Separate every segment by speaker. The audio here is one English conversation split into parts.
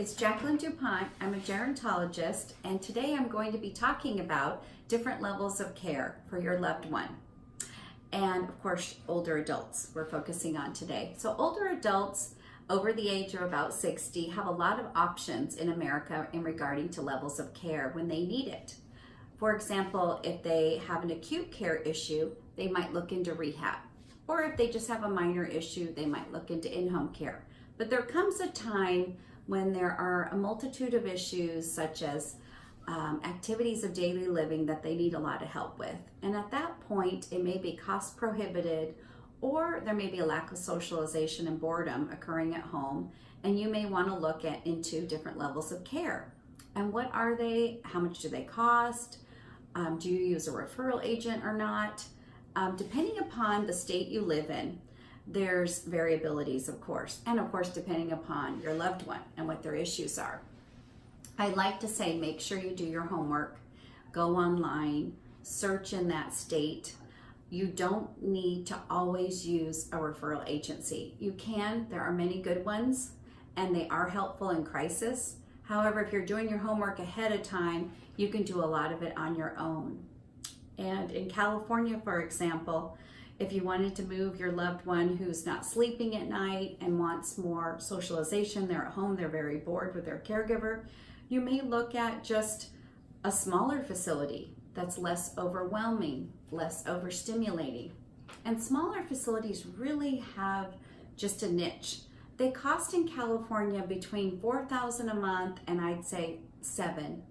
Speaker 1: it's Jacqueline DuPont. I'm a gerontologist, and today I'm going to be talking about different levels of care for your loved one. And of course, older adults we're focusing on today. So older adults over the age of about 60 have a lot of options in America in regarding to levels of care when they need it. For example, if they have an acute care issue, they might look into rehab. Or if they just have a minor issue, they might look into in-home care. But there comes a time when there are a multitude of issues such as activities of daily living that they need a lot of help with. And at that point, it may be cost prohibited, or there may be a lack of socialization and boredom occurring at home, and you may want to look into different levels of care. And what are they? How much do they cost? Do you use a referral agent or not? Depending upon the state you live in, there's variabilities, of course, and of course depending upon your loved one and what their issues are. I like to say make sure you do your homework, go online, search in that state. You don't need to always use a referral agency. You can, there are many good ones, and they are helpful in crisis. However, if you're doing your homework ahead of time, you can do a lot of it on your own. And in California, for example, if you wanted to move your loved one who's not sleeping at night and wants more socialization, they're at home, they're very bored with their caregiver, you may look at just a smaller facility that's less overwhelming, less overstimulating. And smaller facilities really have just a niche. They cost in California between $4,000 a month and I'd say $7,000,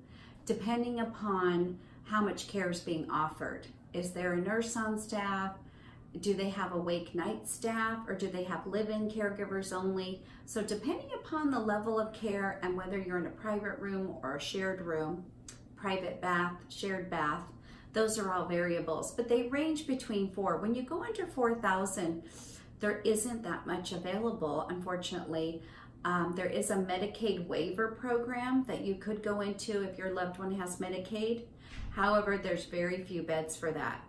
Speaker 1: depending upon how much care is being offered. Is there a nurse on staff? Do they have awake night staff, or do they have live-in caregivers only? So depending upon the level of care and whether you're in a private room or a shared room, private bath, shared bath, those are all variables, but they range between $4,000. When you go under $4,000, there isn't that much available, unfortunately. There is a Medicaid waiver program that you could go into if your loved one has Medicaid. However, there's very few beds for that.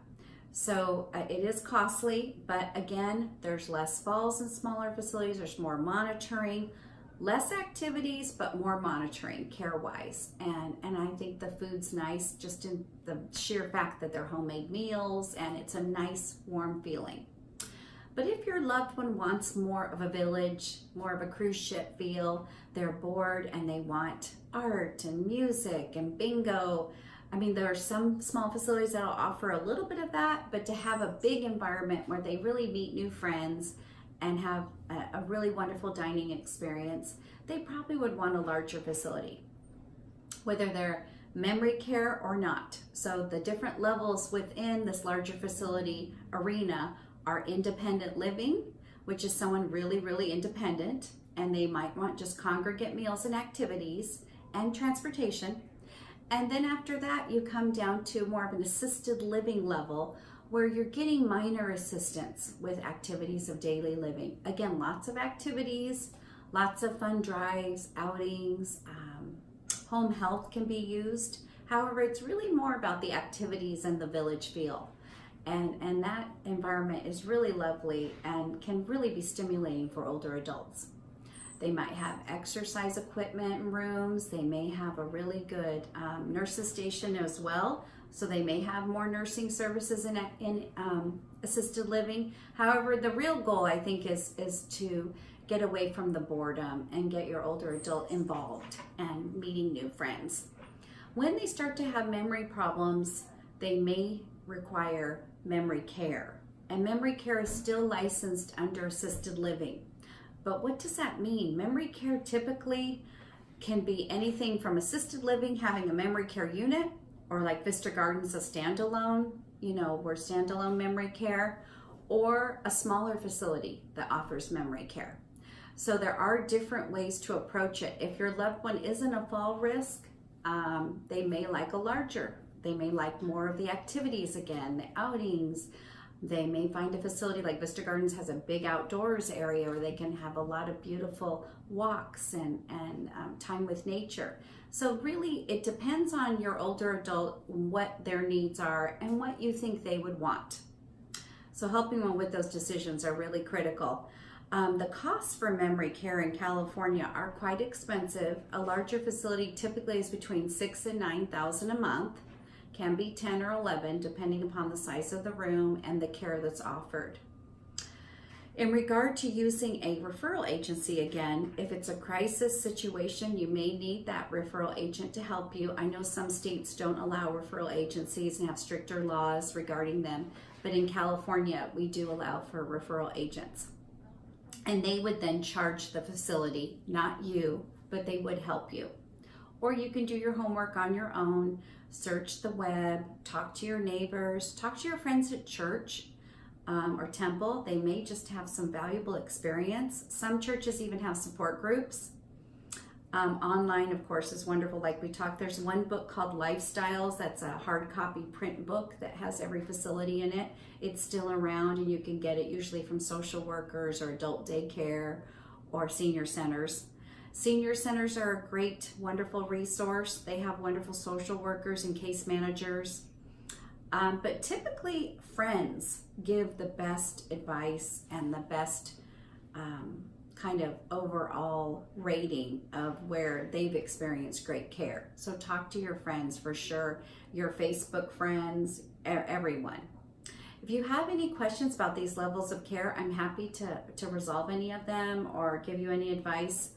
Speaker 1: So it is costly, but again, there's less falls in smaller facilities, there's more monitoring, less activities, but more monitoring care-wise. And I think the food's nice just in the sheer fact that they're homemade meals and it's a nice warm feeling. But if your loved one wants more of a village, more of a cruise ship feel, they're bored and they want art and music and bingo. I mean, there are some small facilities that'll offer a little bit of that, but to have a big environment where they really meet new friends and have a really wonderful dining experience, they probably would want a larger facility, whether they're memory care or not. So the different levels within this larger facility arena are independent living, which is someone really, really independent, and they might want just congregate meals and activities and transportation. And then after that, you come down to more of an assisted living level where you're getting minor assistance with activities of daily living. Again, lots of activities, lots of fun drives, outings, home health can be used. However, it's really more about the activities and the village feel. And that environment is really lovely and can really be stimulating for older adults. They might have exercise equipment and rooms. They may have a really good nurses station as well. So they may have more nursing services in assisted living. However, the real goal, I think, is to get away from the boredom and get your older adult involved and meeting new friends. When they start to have memory problems, they may require memory care. And memory care is still licensed under assisted living. But what does that mean? Memory care typically can be anything from assisted living, having a memory care unit, or like Vista Gardens, a standalone, we're standalone memory care, or a smaller facility that offers memory care. So there are different ways to approach it. If your loved one isn't a fall risk, they may like a larger. They may like more of the activities again, the outings. They may find a facility like Vista Gardens has a big outdoors area where they can have a lot of beautiful walks and time with nature. So really, it depends on your older adult, what their needs are and what you think they would want. So helping them with those decisions are really critical. The costs for memory care in California are quite expensive. A larger facility typically is between $6,000 and $9,000 a month, can be 10 or 11 depending upon the size of the room and the care that's offered. In regard to using a referral agency, again, if it's a crisis situation, you may need that referral agent to help you. I know some states don't allow referral agencies and have stricter laws regarding them, but in California, we do allow for referral agents. And they would then charge the facility, not you, but they would help you. Or you can do your homework on your own, search the web, talk to your neighbors, talk to your friends at church or temple. They may just have some valuable experience. Some churches even have support groups. Online, of course, is wonderful. Like we talked, there's one book called Lifestyles. That's a hard copy print book that has every facility in it. It's still around, and you can get it usually from social workers or adult daycare or senior centers. Senior centers are a great, wonderful resource. They have wonderful social workers and case managers. But typically, friends give the best advice and the best kind of overall rating of where they've experienced great care. So talk to your friends for sure, your Facebook friends, everyone. If you have any questions about these levels of care, I'm happy to resolve any of them or give you any advice.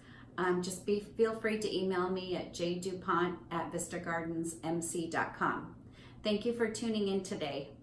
Speaker 1: Just feel free to email me at jdupont@vistagardensmc.com. Thank you for tuning in today.